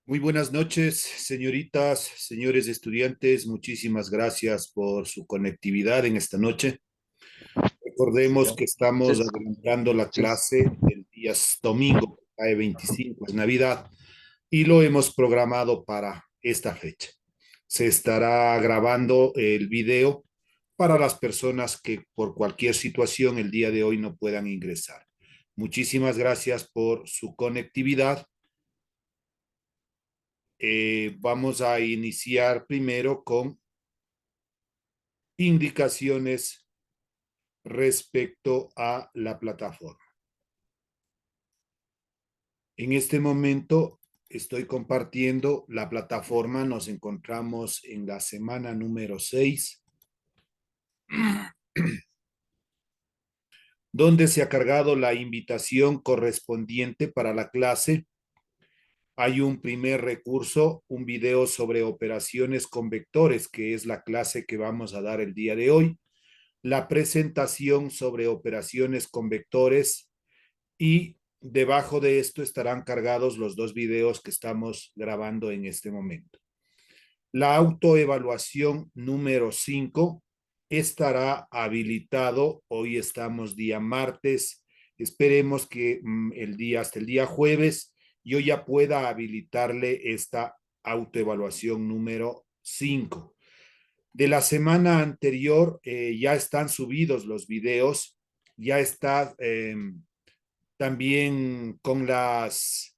Muy buenas noches, señoritas, señores estudiantes. Muchísimas gracias por su conectividad en esta noche. Recordemos Ya. que estamos Sí, adelantando la sí. clase del día domingo, cae 25, es Navidad, y lo hemos programado para esta fecha. Se estará grabando el video para las personas que por cualquier situación el día de hoy no puedan ingresar. Muchísimas gracias por su conectividad. Vamos a iniciar primero con indicaciones respecto a la plataforma. En este momento estoy compartiendo la plataforma. Nos encontramos en la semana número 6, donde se ha cargado la invitación correspondiente para la clase. Hay un primer recurso, un video sobre operaciones con vectores, que es la clase que vamos a dar el día de hoy. La presentación sobre operaciones con vectores y debajo de esto estarán cargados los dos videos que estamos grabando en este momento. La autoevaluación número 5 estará habilitado. Hoy estamos día martes. Esperemos que hasta el día jueves yo ya pueda habilitarle esta autoevaluación número 5. De la semana anterior ya están subidos los videos, ya está también con las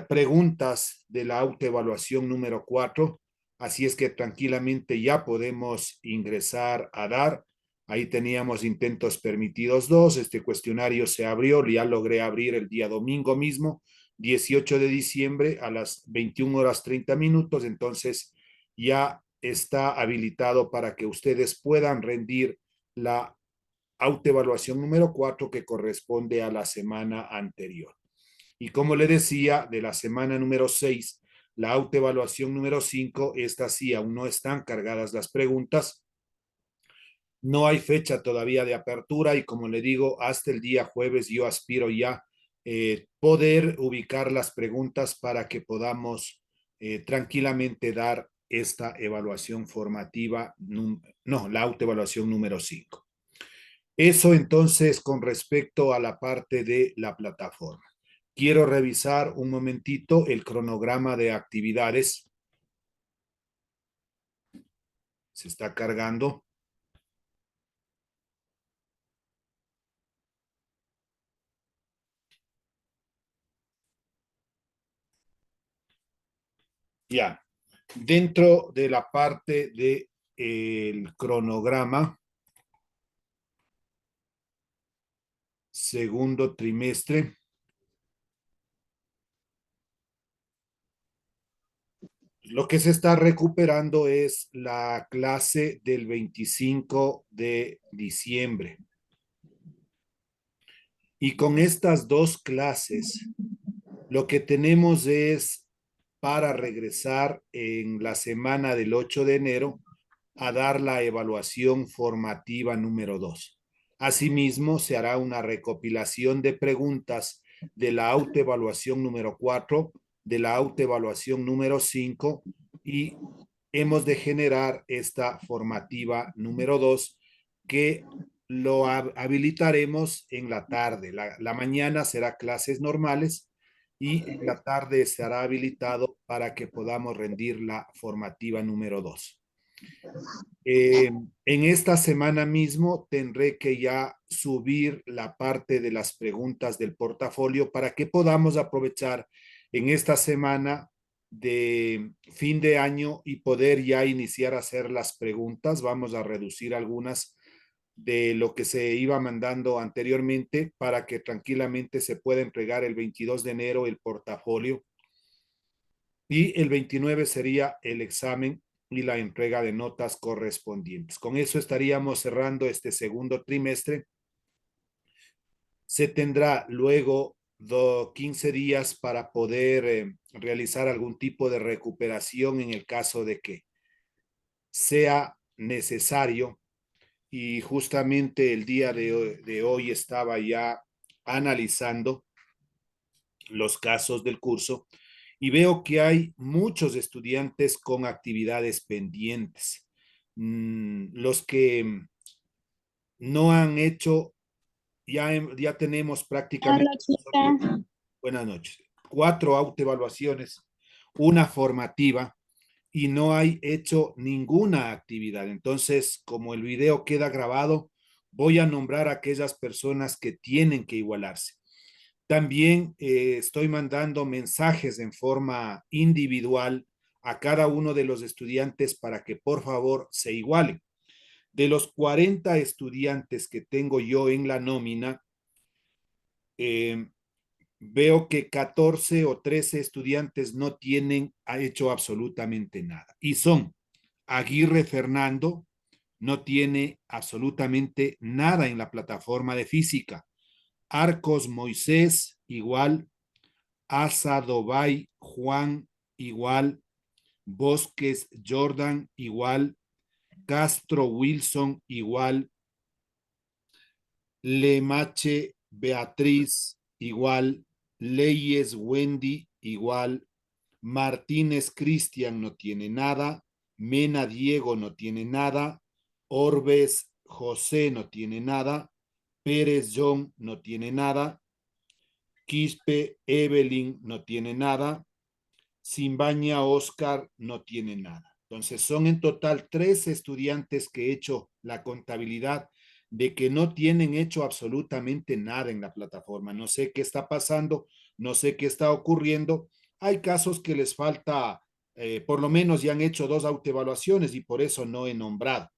preguntas de la autoevaluación número 4. Así es que tranquilamente ya podemos ingresar a dar. Ahí teníamos intentos permitidos 2. Este cuestionario se abrió, ya logré abrir el día domingo mismo, 18 de diciembre a las 21 horas 30 minutos. Entonces ya está habilitado para que ustedes puedan rendir la autoevaluación número 4 que corresponde a la semana anterior. Y como le decía, de la semana número 6, la autoevaluación número 5, esta sí, aún no están cargadas las preguntas. No hay fecha todavía de apertura y como le digo, hasta el día jueves yo aspiro ya poder ubicar las preguntas para que podamos tranquilamente dar esta evaluación formativa, no, la autoevaluación número 5. Eso entonces con respecto a la parte de la plataforma. Quiero revisar un momentito el cronograma de actividades. Se está cargando. Ya. Dentro de la parte del cronograma, segundo trimestre, lo que se está recuperando es la clase del 25 de diciembre. Y con estas dos clases, lo que tenemos es para regresar en la semana del 8 de enero a dar la evaluación formativa número 2. Asimismo, se hará una recopilación de preguntas de la autoevaluación número 4, de la autoevaluación número 5 y hemos de generar esta formativa número 2 que lo habilitaremos en la tarde. La mañana será clases normales y en la tarde estará habilitado para que podamos rendir la formativa número 2. En esta semana mismo tendré que ya subir la parte de las preguntas del portafolio para que podamos aprovechar en esta semana de fin de año y poder ya iniciar a hacer las preguntas. Vamos a reducir algunas de lo que se iba mandando anteriormente para que tranquilamente se pueda entregar el 22 de enero el portafolio y el 29 sería el examen y la entrega de notas correspondientes. Con eso estaríamos cerrando este segundo trimestre. Se tendrá luego 15 días para poder realizar algún tipo de recuperación en el caso de que sea necesario. Y justamente el día de hoy estaba ya analizando los casos del curso Y veo que hay muchos estudiantes con actividades pendientes. Los que no han hecho, ya tenemos prácticamente, Hola, chica. buenas noches, 4 autoevaluaciones, una formativa, y no hay hecho ninguna actividad. Entonces, como el video queda grabado, voy a nombrar a aquellas personas que tienen que igualarse. También estoy mandando mensajes en forma individual a cada uno de los estudiantes para que por favor se igualen. De los 40 estudiantes que tengo yo en la nómina, eh, veo que 14 o 13 estudiantes no tienen ha hecho absolutamente nada. Y son Aguirre Fernando, no tiene absolutamente nada en la plataforma de física. Arcos Moisés, igual. Asa Dobay Juan, igual. Bosques Jordan, igual. Castro Wilson, igual. Lemache Beatriz, igual. Leyes Wendy, igual. Martínez Cristian no tiene nada. Mena Diego no tiene nada. Orbes José no tiene nada. Pérez John no tiene nada. Quispe Evelyn no tiene nada. Simbaña Oscar no tiene nada. Entonces son en total 3 estudiantes que he hecho la contabilidad de que no tienen hecho absolutamente nada en la plataforma. No sé qué está pasando, no sé qué está ocurriendo. Hay casos que les falta, por lo menos ya han hecho 2 autoevaluaciones y por eso no he nombrado.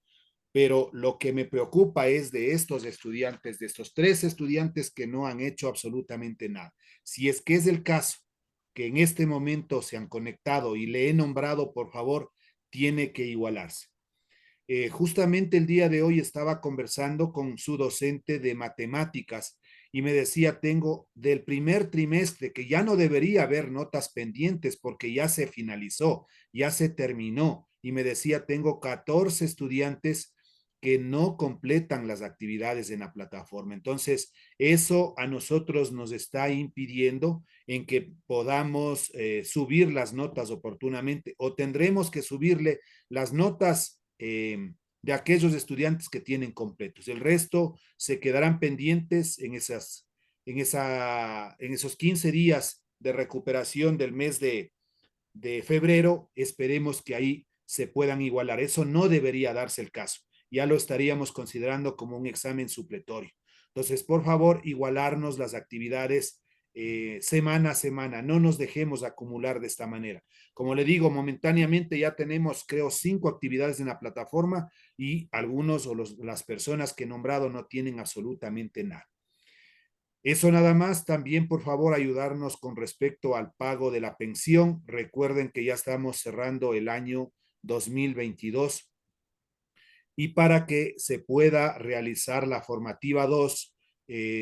Pero lo que me preocupa es de estos estudiantes, de estos 3 estudiantes que no han hecho absolutamente nada. Si es que es el caso que en este momento se han conectado y le he nombrado, por favor, tiene que igualarse. Justamente el día de hoy estaba conversando con su docente de matemáticas y me decía, tengo del primer trimestre que ya no debería haber notas pendientes porque ya se finalizó, ya se terminó. Y me decía, tengo 14 estudiantes que no completan las actividades en la plataforma. Entonces, eso a nosotros nos está impidiendo en que podamos subir las notas oportunamente o tendremos que subirle las notas de aquellos estudiantes que tienen completos. El resto se quedarán pendientes en esos 15 días de recuperación del mes de febrero. Esperemos que ahí se puedan igualar. Eso no debería darse el caso. Ya lo estaríamos considerando como un examen supletorio. Entonces, por favor, igualarnos las actividades semana a semana. No nos dejemos acumular de esta manera. Como le digo, momentáneamente ya tenemos, creo, 5 actividades en la plataforma y algunos o las personas que he nombrado no tienen absolutamente nada. Eso nada más. También, por favor, ayudarnos con respecto al pago de la pensión. Recuerden que ya estamos cerrando el año 2022 y para que se pueda realizar la formativa 2,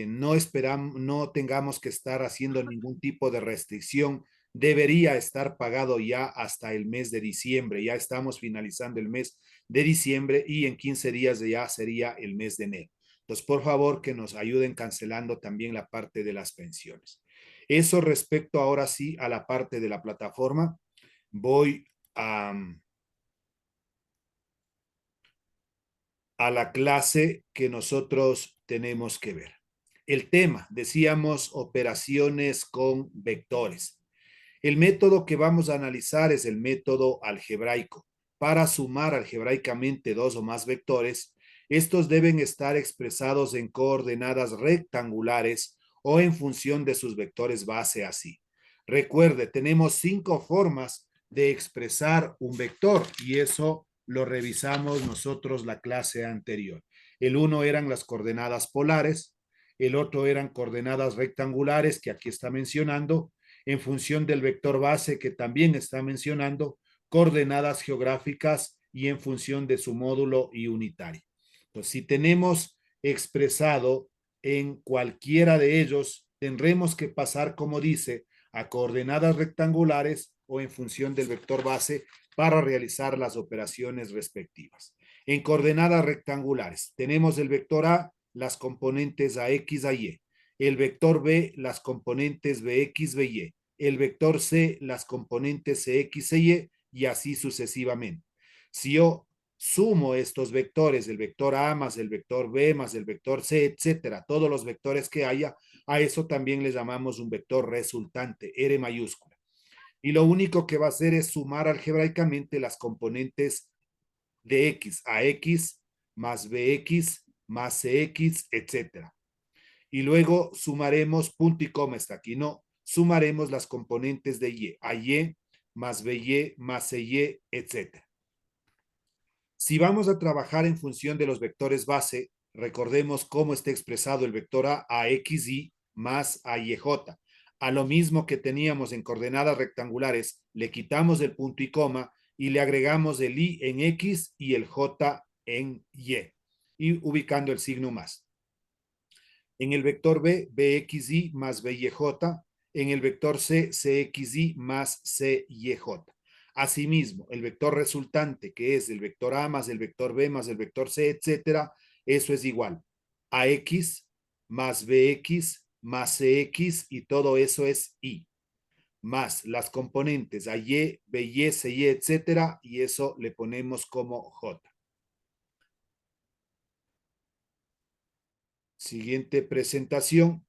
no tengamos que estar haciendo ningún tipo de restricción. Debería estar pagado ya hasta el mes de diciembre. Ya estamos finalizando el mes de diciembre y en 15 días de ya sería el mes de enero. Entonces, por favor, que nos ayuden cancelando también la parte de las pensiones. Eso respecto ahora sí a la parte de la plataforma. Voy a la clase que nosotros tenemos que ver. El tema, decíamos, operaciones con vectores. El método que vamos a analizar es el método algebraico. Para sumar algebraicamente dos o más vectores, estos deben estar expresados en coordenadas rectangulares o en función de sus vectores base así. Recuerde, tenemos 5 formas de expresar un vector y eso lo revisamos nosotros la clase anterior. El uno eran las coordenadas polares, el otro eran coordenadas rectangulares que aquí está mencionando, en función del vector base que también está mencionando, coordenadas geográficas y en función de su módulo y unitario. Entonces, si tenemos expresado en cualquiera de ellos, tendremos que pasar, como dice, a coordenadas rectangulares o en función del vector base para realizar las operaciones respectivas. En coordenadas rectangulares tenemos el vector A, las componentes AX, AY, el vector B, las componentes BX, BY, el vector C las componentes Cx, Y y así sucesivamente. Si yo sumo estos vectores, el vector A más el vector B más el vector C, etcétera, todos los vectores que haya, a eso también le llamamos un vector resultante, R mayúscula. Y lo único que va a hacer es sumar algebraicamente las componentes de X a X más BX más CX, etcétera. Y luego sumaremos, punto y coma está aquí, no, sumaremos las componentes de Y a Y más BY más CY, etcétera. Si vamos a trabajar en función de los vectores base, recordemos cómo está expresado el vector a XY más a YJ. A lo mismo que teníamos en coordenadas rectangulares, le quitamos el punto y coma y le agregamos el Y en X y el J en y ubicando el signo más. En el vector B, BXY más BYJ. En el vector C, CXY más CYJ. Asimismo, el vector resultante, que es el vector A más el vector B más el vector C, etcétera, eso es igual a X más BX más CX y todo eso es Y, más las componentes a Y, BY, CY, etcétera, y eso le ponemos como J. Siguiente presentación.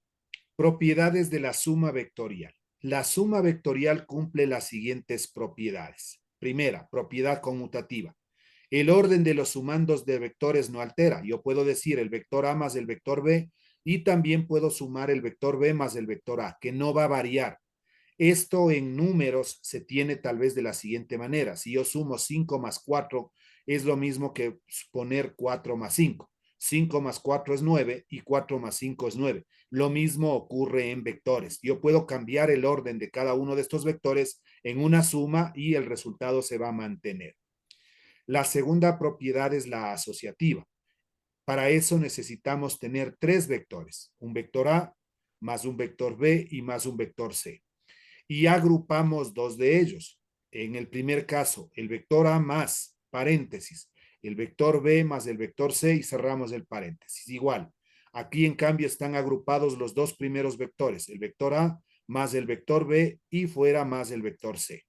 Propiedades de la suma vectorial. La suma vectorial cumple las siguientes propiedades. Primera, propiedad conmutativa. El orden de los sumandos de vectores no altera. Yo puedo decir el vector A más el vector B y también puedo sumar el vector B más el vector A, que no va a variar. Esto en números se tiene tal vez de la siguiente manera. Si yo sumo 5 más 4, es lo mismo que poner 4 más 5. 5 más 4 es 9 y 4 más 5 es 9. Lo mismo ocurre en vectores. Yo puedo cambiar el orden de cada uno de estos vectores en una suma y el resultado se va a mantener. La segunda propiedad es la asociativa. Para eso necesitamos tener tres vectores, un vector A más un vector B y más un vector C. Y agrupamos dos de ellos. En el primer caso, el vector A más paréntesis, el vector B más el vector C y cerramos el paréntesis. Igual, aquí en cambio están agrupados los dos primeros vectores, el vector A más el vector B y fuera más el vector C.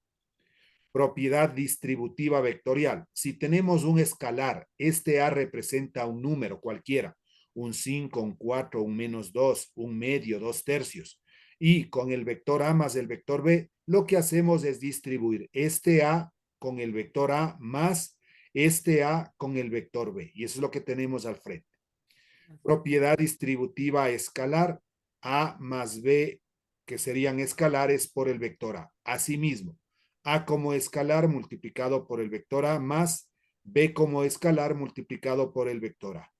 Propiedad distributiva vectorial. Si tenemos un escalar, este A representa un número cualquiera, un 5, un 4, un -2, un medio, 2/3. Y con el vector A más el vector B, lo que hacemos es distribuir este A con el vector A más este A con el vector B. Y eso es lo que tenemos al frente. Propiedad distributiva escalar, A más B, que serían escalares por el vector A. Asimismo, A como escalar multiplicado por el vector A más B como escalar multiplicado por el vector A.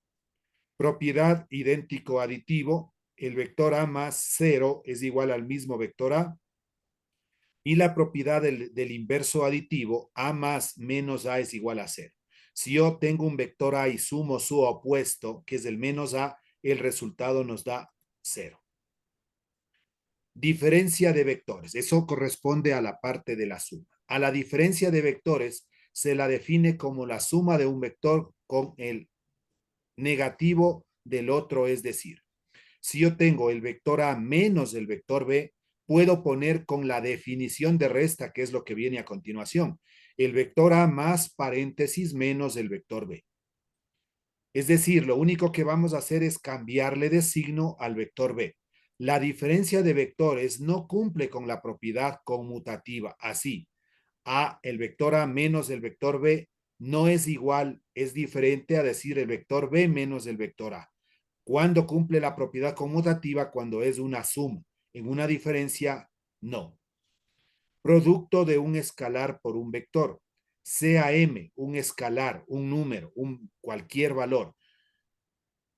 Propiedad idéntico aditivo, el vector A más 0 es igual al mismo vector A. Y la propiedad del inverso aditivo, A más menos A es igual a 0. Si yo tengo un vector A y sumo su opuesto, que es el menos A, el resultado nos da 0. Diferencia de vectores. Eso corresponde a la parte de la suma. A la diferencia de vectores se la define como la suma de un vector con el negativo del otro, es decir, si yo tengo el vector A menos el vector B, puedo poner con la definición de resta, que es lo que viene a continuación, el vector A más paréntesis menos el vector B. Es decir, lo único que vamos a hacer es cambiarle de signo al vector B. La diferencia de vectores no cumple con la propiedad conmutativa. Así, A, el vector A menos el vector B no es igual, es diferente a decir el vector B menos el vector A. ¿Cuándo cumple la propiedad conmutativa? Cuando es una suma. En una diferencia, no. Producto de un escalar por un vector. Sea M un escalar, un número, cualquier valor,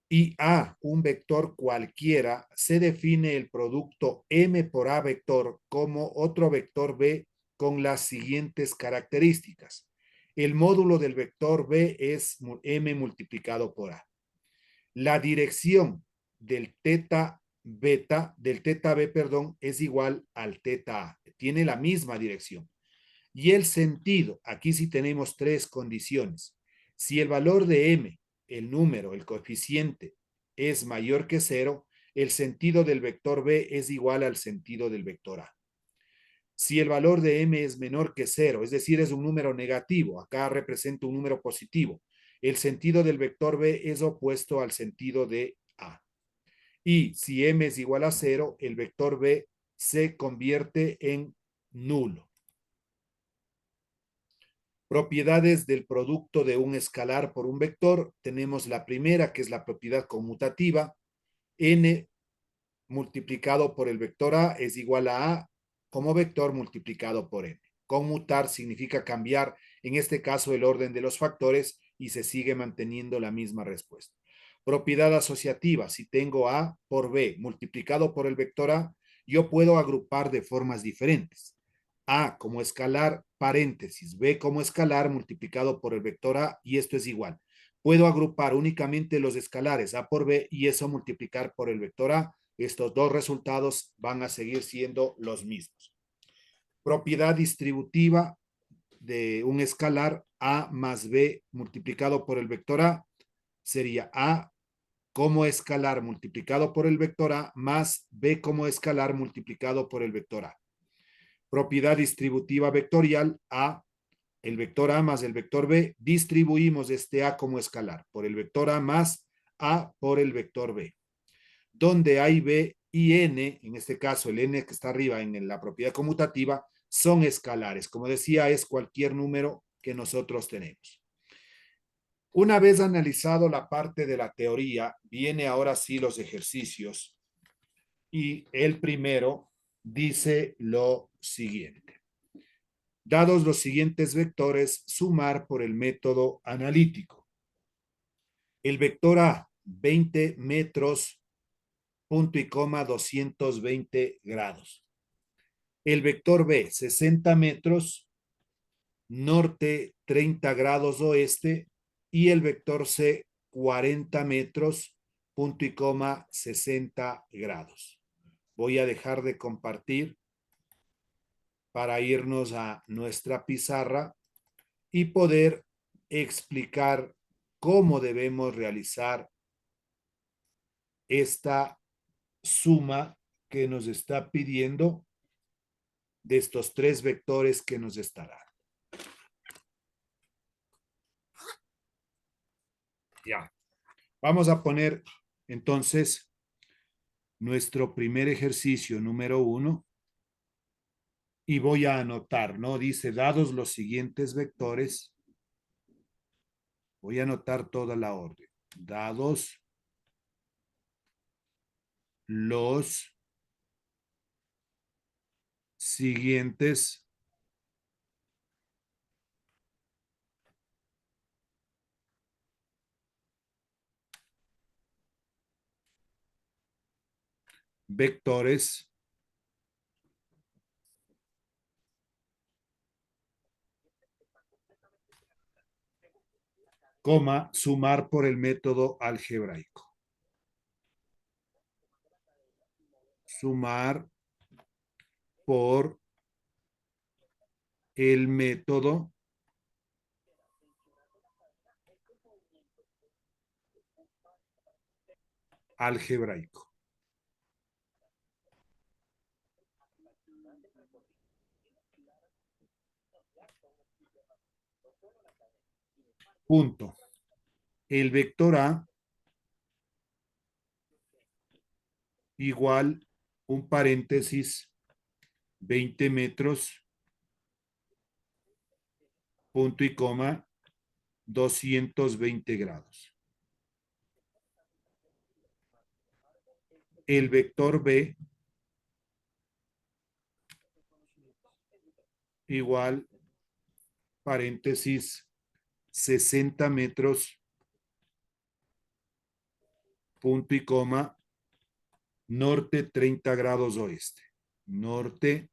y A un vector cualquiera, se define el producto M por A vector como otro vector B con las siguientes características. El módulo del vector B es M multiplicado por A. La dirección del teta beta, del teta B, perdón, es igual al teta A. Tiene la misma dirección. Y el sentido, aquí sí tenemos tres condiciones. Si el valor de M, el número, el coeficiente, es mayor que 0, el sentido del vector B es igual al sentido del vector A. Si el valor de m es menor que 0, es decir, es un número negativo, acá representa un número positivo, el sentido del vector b es opuesto al sentido de a. Y si m es igual a 0, el vector b se convierte en nulo. Propiedades del producto de un escalar por un vector. Tenemos la primera, que es la propiedad conmutativa. N multiplicado por el vector A es igual a como vector multiplicado por N. Conmutar significa cambiar, en este caso, el orden de los factores y se sigue manteniendo la misma respuesta. Propiedad asociativa. Si tengo A por B multiplicado por el vector A, yo puedo agrupar de formas diferentes. A como escalar, paréntesis, B como escalar multiplicado por el vector A y esto es igual. Puedo agrupar únicamente los escalares A por B y eso multiplicar por el vector A. Estos dos resultados van a seguir siendo los mismos. Propiedad distributiva de un escalar A más B multiplicado por el vector A sería A como escalar multiplicado por el vector A más B como escalar multiplicado por el vector A. Propiedad distributiva vectorial A, el vector A más el vector B, distribuimos este A como escalar por el vector A más A por el vector B. Donde hay B y N, en este caso el N que está arriba en la propiedad conmutativa, son escalares. Como decía, es cualquier número que nosotros tenemos. Una vez analizado la parte de la teoría, viene ahora sí los ejercicios. Y el primero dice lo siguiente. Dados los siguientes vectores, sumar por el método analítico. El vector A, 20 metros, punto y coma, 220 grados. El vector B, 60 metros, norte, 30 grados oeste. Y el vector C, 40 metros, punto y coma, 60 grados. Voy a dejar de compartir para irnos a nuestra pizarra y poder explicar cómo debemos realizar esta suma que nos está pidiendo de estos tres vectores que nos estará. Ya. Vamos a poner entonces nuestro primer ejercicio número 1 y voy a anotar, ¿no? Dice, dados los siguientes vectores, voy a anotar toda la orden. Dados los siguientes vectores, coma, sumar por el método algebraico. Sumar por el método algebraico. Punto. El vector A igual un paréntesis 20 metros, punto y coma, 220 grados. El vector B igual paréntesis 60 metros, punto y coma, norte 30 grados oeste. Norte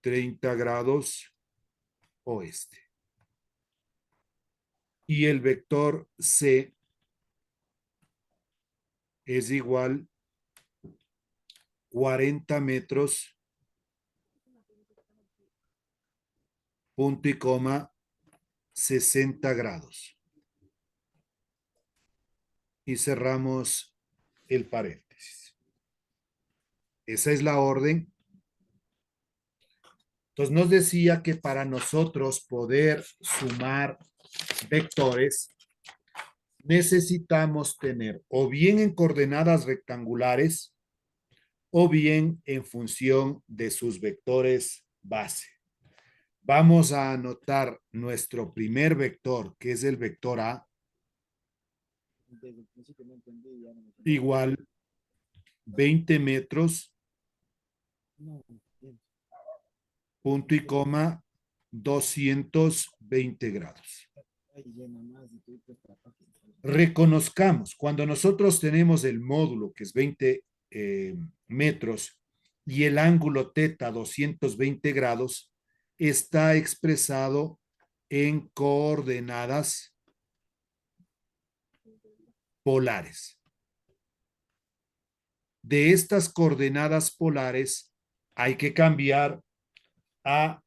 30 grados oeste. Y el vector C es igual 40 metros, punto y coma, 60 grados. Y cerramos el paréntesis. Esa es la orden Entonces nos decía que para nosotros poder sumar vectores, necesitamos tener o bien en coordenadas rectangulares o bien en función de sus vectores base. Vamos a anotar nuestro primer vector, que es el vector A, igual 20 metros, punto y coma, 220 grados. Reconozcamos, cuando nosotros tenemos el módulo, que es 20 metros, y el ángulo teta 220 grados, está expresado en coordenadas polares. De estas coordenadas polares hay que cambiar a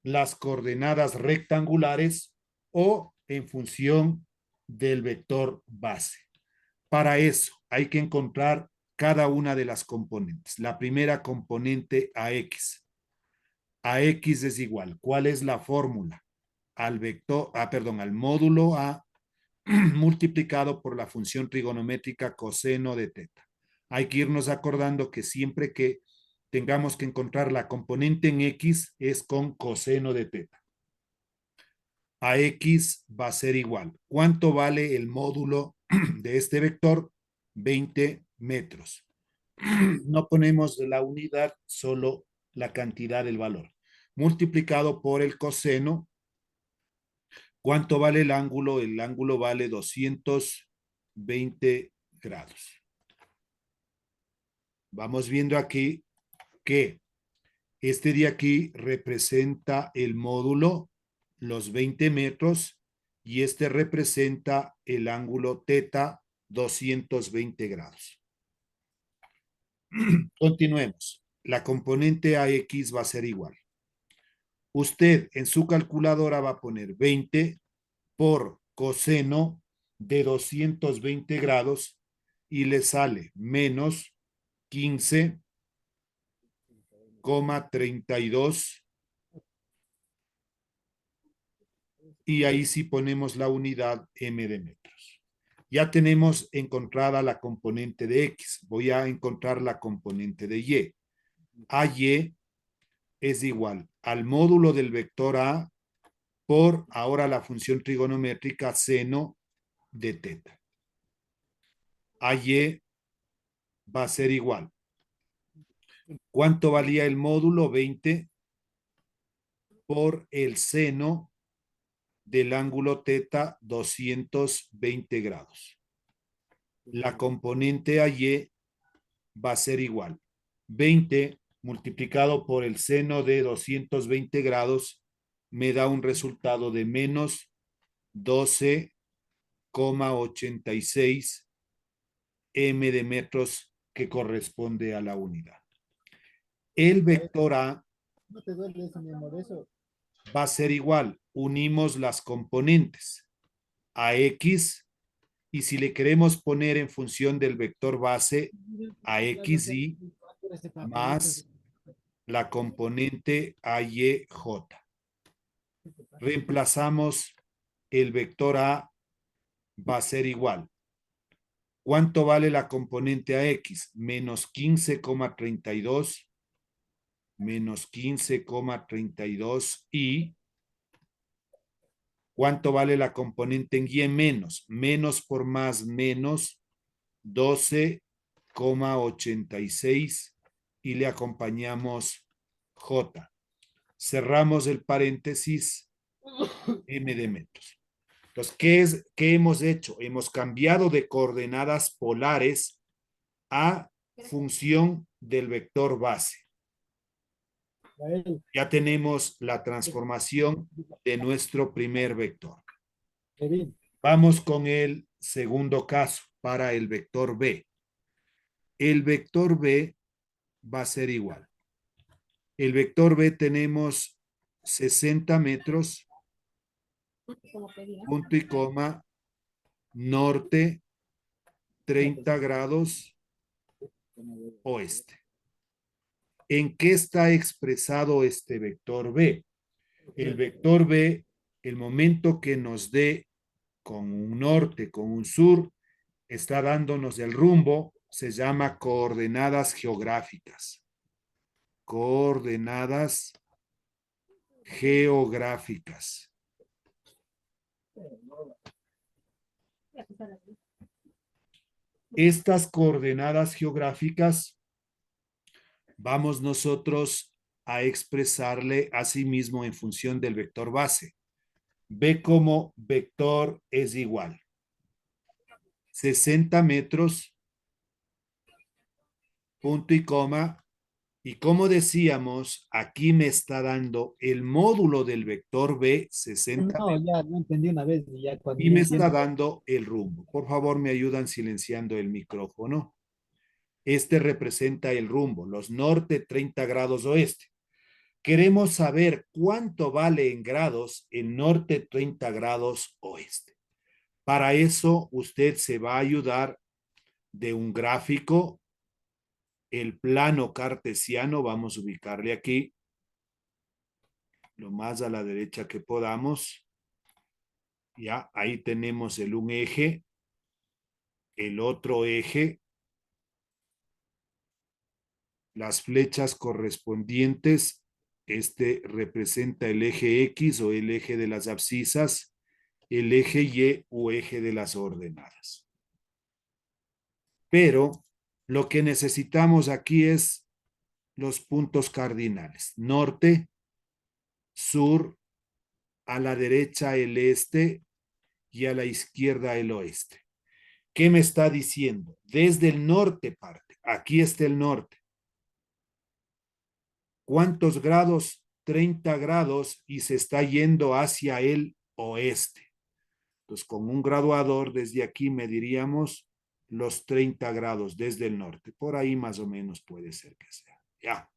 las coordenadas rectangulares o en función del vector base. Para eso hay que encontrar cada una de las componentes. La primera componente AX. AX es igual. ¿Cuál es la fórmula? Al vector, al módulo A multiplicado por la función trigonométrica coseno de teta. Hay que irnos acordando que siempre que tengamos que encontrar la componente en X es con coseno de teta. A X va a ser igual. ¿Cuánto vale el módulo de este vector? 20 metros. No ponemos la unidad, solo la cantidad del valor. Multiplicado por el coseno. ¿Cuánto vale el ángulo? El ángulo vale 220 grados. Vamos viendo aquí que este de aquí representa el módulo, los 20 metros, y este representa el ángulo teta, 220 grados. Continuemos. La componente AX va a ser igual. Usted en su calculadora va a poner 20 por coseno de 220 grados y le sale menos 15,32 y ahí sí ponemos la unidad m de metros. Ya tenemos encontrada la componente de X. Voy a encontrar la componente de Y. AY es igual al módulo del vector A por ahora la función trigonométrica seno de teta. AY va a ser igual. ¿Cuánto valía el módulo? 20 por el seno del ángulo teta, 220 grados. La componente AY va a ser igual. 20 multiplicado por el seno de 220 grados me da un resultado de menos 12,86 m de metros que corresponde a la unidad. El vector A va a ser igual. Unimos las componentes a X y si le queremos poner en función del vector base a XY más la componente AYJ. Reemplazamos el vector A, va a ser igual. ¿Cuánto vale la componente AX? Menos 15,32 menos 15,32 y ¿cuánto vale la componente en Y menos? Menos por más menos 12,86 y le acompañamos J. Cerramos el paréntesis m de metros. Entonces, ¿qué hemos hecho? Hemos cambiado de coordenadas polares a función del vector base. Ya tenemos la transformación de nuestro primer vector. Vamos con el segundo caso para el vector B. El vector B va a ser igual. El vector B tenemos 60 metros, punto y coma, norte, 30 grados, oeste. ¿En qué está expresado este vector B? El vector B, el momento que nos dé con un norte, con un sur, está dándonos el rumbo, se llama coordenadas geográficas. Coordenadas geográficas. Estas coordenadas geográficas vamos nosotros a expresarle a sí mismo en función del vector base. B como vector es igual 60 metros, punto y coma. Y como decíamos, aquí me está dando el módulo del vector B, 60 No, ya no entendí una vez y ya cuando y ya me está entiendo. dando el rumbo. Por favor, me ayudan silenciando el micrófono. Este representa el rumbo, los norte 30 grados oeste. Queremos saber cuánto vale en grados el norte 30 grados oeste. Para eso, usted se va a ayudar de un gráfico, el plano cartesiano, vamos a ubicarle aquí, lo más a la derecha que podamos. Ya, ahí tenemos un eje, el otro eje, las flechas correspondientes. Este representa el eje X o el eje de las abscisas, el eje Y o eje de las ordenadas. Pero lo que necesitamos aquí es los puntos cardinales. Norte, sur, a la derecha el este y a la izquierda el oeste. ¿Qué me está diciendo? Desde el norte parte. Aquí está el norte. ¿Cuántos grados? 30 grados y se está yendo hacia el oeste. Entonces, con un graduador desde aquí mediríamos los 30 grados desde el norte. Por ahí más o menos puede ser que sea. Ya.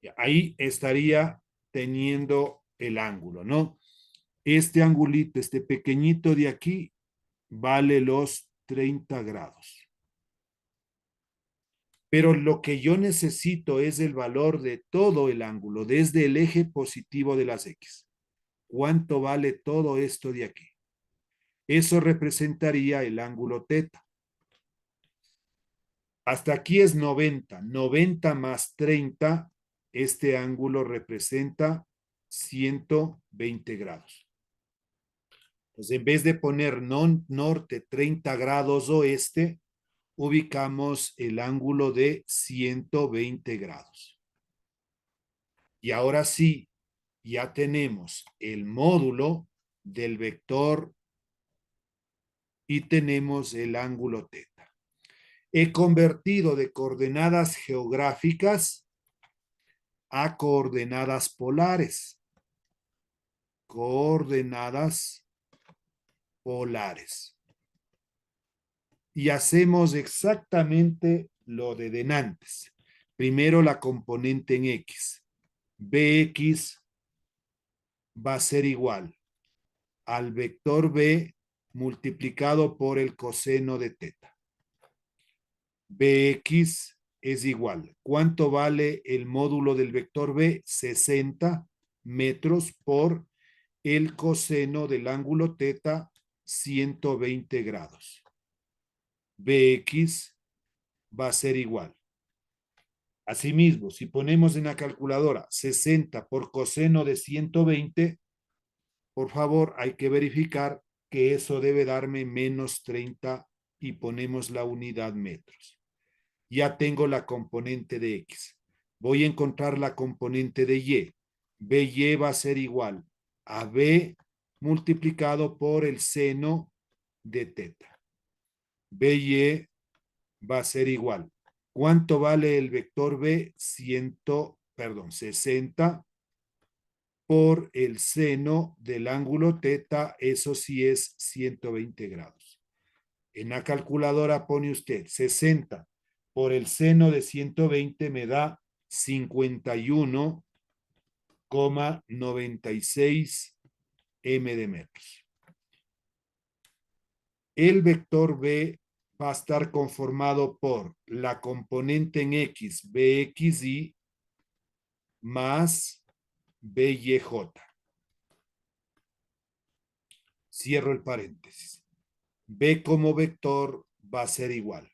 Ya. Ahí estaría teniendo el ángulo, ¿no? Este angulito, este pequeñito de aquí, vale los 30 grados. Pero lo que yo necesito es el valor de todo el ángulo, desde el eje positivo de las X. ¿Cuánto vale todo esto de aquí? Eso representaría el ángulo teta. Hasta aquí es 90. 90 más 30, este ángulo representa 120 grados. Entonces, en vez de poner norte 30 grados oeste, ubicamos el ángulo de 120 grados. Y ahora sí, ya tenemos el módulo del vector y tenemos el ángulo teta. He convertido de coordenadas geográficas a coordenadas polares. Coordenadas polares. Y hacemos exactamente lo de denantes. Primero la componente en X. Bx va a ser igual al vector B multiplicado por el coseno de teta. Bx es igual. ¿Cuánto vale el módulo del vector B? 60 metros por el coseno del ángulo teta, 120 grados. Bx va a ser igual. Asimismo, si ponemos en la calculadora 60 por coseno de 120, por favor, hay que verificar que eso debe darme menos 30 y ponemos la unidad metros. Ya tengo la componente de X. Voy a encontrar la componente de Y. BY va a ser igual a B multiplicado por el seno de teta. BY va a ser igual. ¿Cuánto vale el vector B? 60 por el seno del ángulo teta, eso sí es 120 grados. En la calculadora pone usted 60 por el seno de 120 me da 51,96 m de metros. El vector B va a estar conformado por la componente en X, BXY, más BYJ. Cierro el paréntesis. B como vector va a ser igual.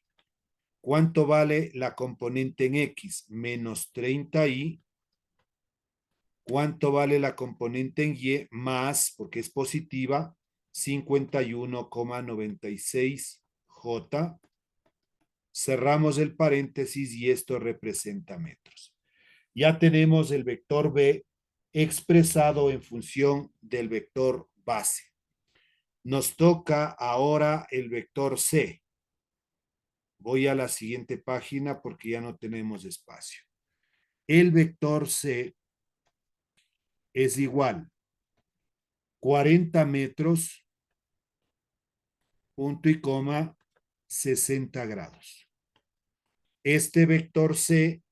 ¿Cuánto vale la componente en X? Menos 30Y. ¿Cuánto vale la componente en Y? Más, porque es positiva, 51,96J. Cerramos el paréntesis y esto representa metros. Ya tenemos el vector B expresado en función del vector base. Nos toca ahora el vector C. Voy a la siguiente página porque ya no tenemos espacio. El vector C es igual 40 metros, punto y coma, 60 grados. Este vector C,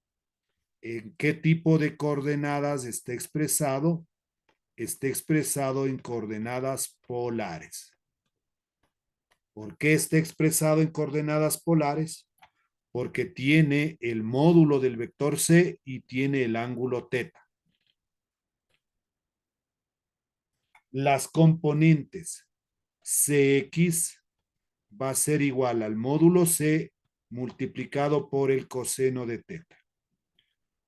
¿en qué tipo de coordenadas está expresado? Está expresado en coordenadas polares. ¿Por qué está expresado en coordenadas polares? Porque tiene el módulo del vector C y tiene el ángulo teta. Las componentes Cx va a ser igual al módulo C multiplicado por el coseno de teta.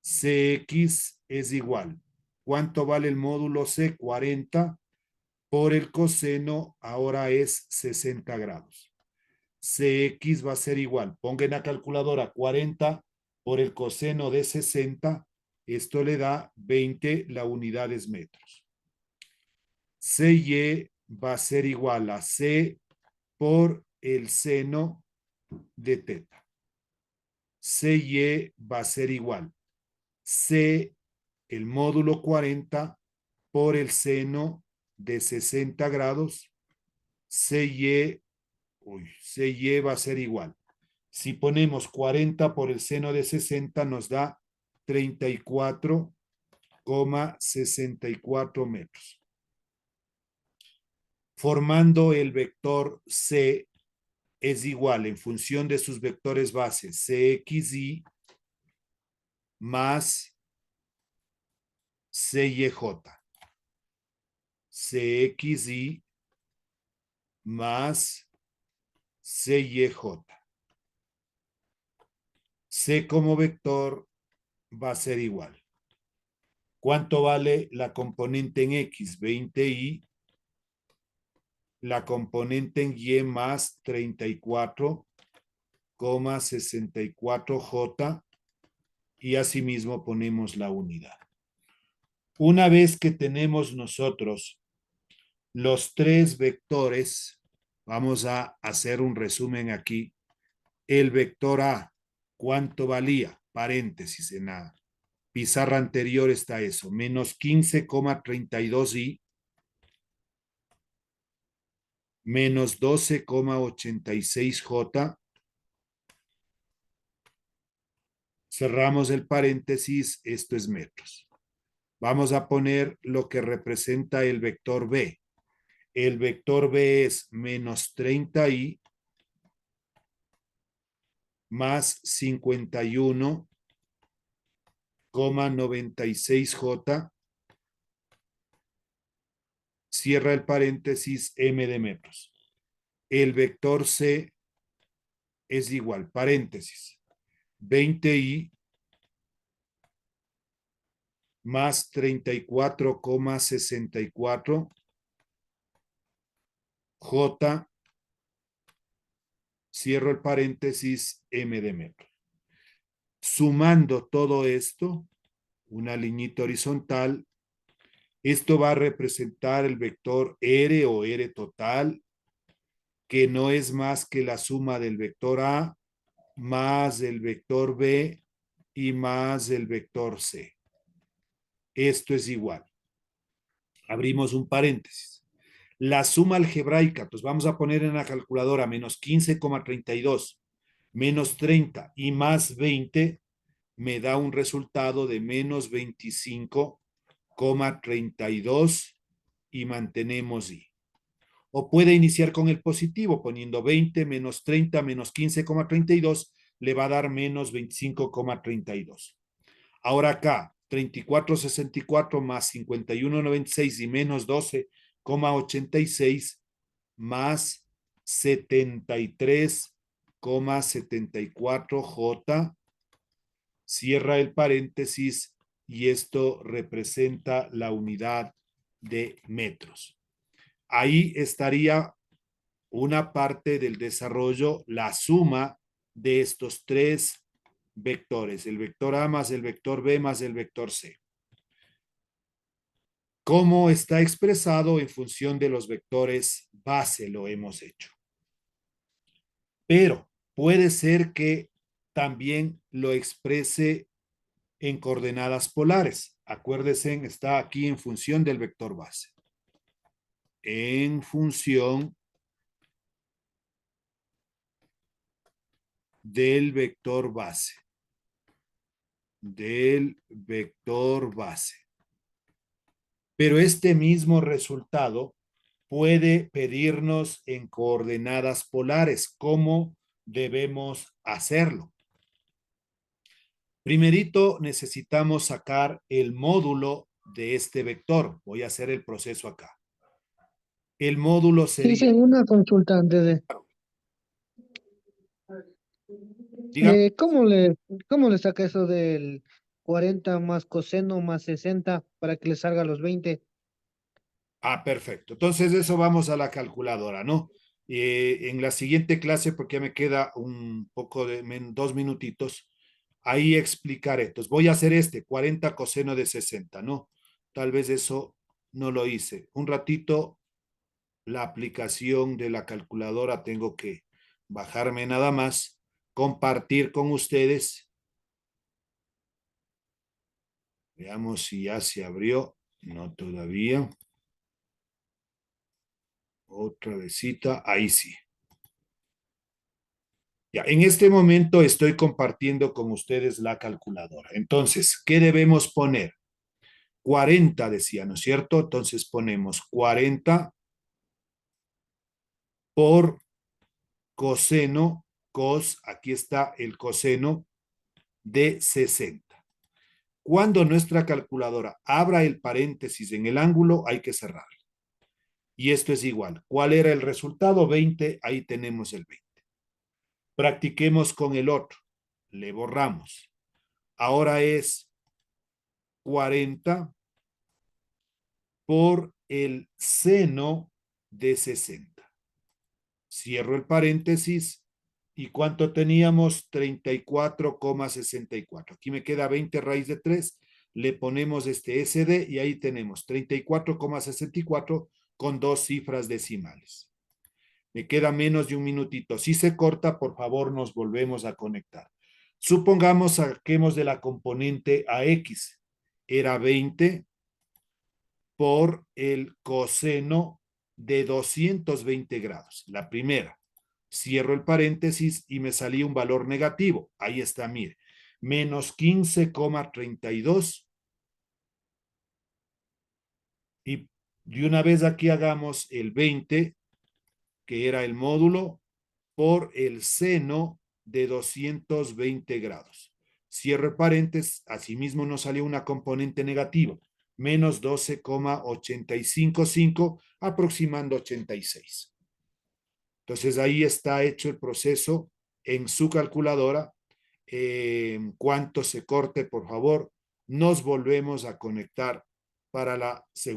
Cx es igual. ¿Cuánto vale el módulo C? 40 por el coseno, ahora es 60 grados. Cx va a ser igual. Ponga en la calculadora 40 por el coseno de 60. Esto le da 20, la unidad es metros. Cy va a ser igual a C por el seno de teta. Cy va a ser igual. C, el módulo 40 por el seno de 60 grados. Cy va a ser igual. Si ponemos 40 por el seno de 60 nos da 34,64 metros. Formando el vector C es igual en función de sus vectores bases CXY más CYJ. CXY más CYJ. C como vector va a ser igual. ¿Cuánto vale la componente en X? 20Y. La componente en Y más 34,64J. Y asimismo ponemos la unidad. Una vez que tenemos nosotros los tres vectores, vamos a hacer un resumen aquí. El vector A, ¿cuánto valía? Paréntesis, en la pizarra anterior está eso, menos 15,32Y, menos 12,86J. Cerramos el paréntesis, esto es metros. Vamos a poner lo que representa el vector B. El vector B es menos 30Y más 51,96J. Cierra el paréntesis, M de metros. El vector C es igual, paréntesis, 20Y más 34,64 J, cierro el paréntesis, M de metro. Sumando todo esto, una liñita horizontal, esto va a representar el vector R o R total, que no es más que la suma del vector A más el vector B y más el vector C. Esto es igual. Abrimos un paréntesis. La suma algebraica, pues vamos a poner en la calculadora menos 15,32 menos 30 y más 20 me da un resultado de menos 25,32 y mantenemos Y. O puede iniciar con el positivo, poniendo 20 menos 30 menos 15,32, le va a dar menos 25,32. Ahora acá, 34,64 más 51,96 y menos 12,86 más 73,74 J, cierra el paréntesis y esto representa la unidad de metros. Ahí estaría una parte del desarrollo, la suma de estos tres vectores, el vector A más el vector B más el vector C. ¿Cómo está expresado en función de los vectores base? Lo hemos hecho. Pero puede ser que también lo exprese en coordenadas polares. Acuérdense, está aquí en función del vector base. En función del vector base. Del vector base. Pero este mismo resultado puede pedirnos en coordenadas polares. ¿Cómo debemos hacerlo? Primerito necesitamos sacar el módulo de este vector. Voy a hacer el proceso acá. El módulo Sí, sería... sí, una consulta antes de... Diga. ¿Cómo le saca eso del 40 más coseno más 60 para que le salga los 20? Ah, perfecto. Entonces, eso vamos a la calculadora, ¿no? En la siguiente clase, porque ya me queda un poco de 2 minutitos, ahí explicaré. Entonces, voy a hacer 40 coseno de 60, ¿no? Tal vez eso no lo hice. Un ratito, la aplicación de la calculadora tengo que bajarme nada más, compartir con ustedes. Veamos si ya se abrió. No todavía. Otra visita. Ahí sí. Ya, en este momento estoy compartiendo con ustedes la calculadora. Entonces, ¿qué debemos poner? 40 decía, ¿no es cierto? Entonces ponemos 40 por coseno, aquí está el coseno de 60. Cuando nuestra calculadora abra el paréntesis en el ángulo, hay que cerrar. Y esto es igual. ¿Cuál era el resultado? 20, ahí tenemos el 20. Practiquemos con el otro. Le borramos. Ahora es 40 por el seno de 60. Cierro el paréntesis. ¿Y cuánto teníamos? 34,64. Aquí me queda 20 raíz de 3. Le ponemos este SD y ahí tenemos 34,64 con 2 cifras decimales. Me queda menos de un minutito. Si se corta, por favor, nos volvemos a conectar. Supongamos saquemos de la componente AX. Era 20 por el coseno de 220 grados. La primera. Cierro el paréntesis y me salía un valor negativo. Ahí está, mire. Menos 15,32. Y de una vez aquí hagamos el 20, que era el módulo, por el seno de 220 grados. Cierro el paréntesis, asimismo nos salió una componente negativa, menos 12,855, aproximando 86. Entonces ahí está hecho el proceso en su calculadora. En cuanto se corte, por favor, nos volvemos a conectar para la segunda.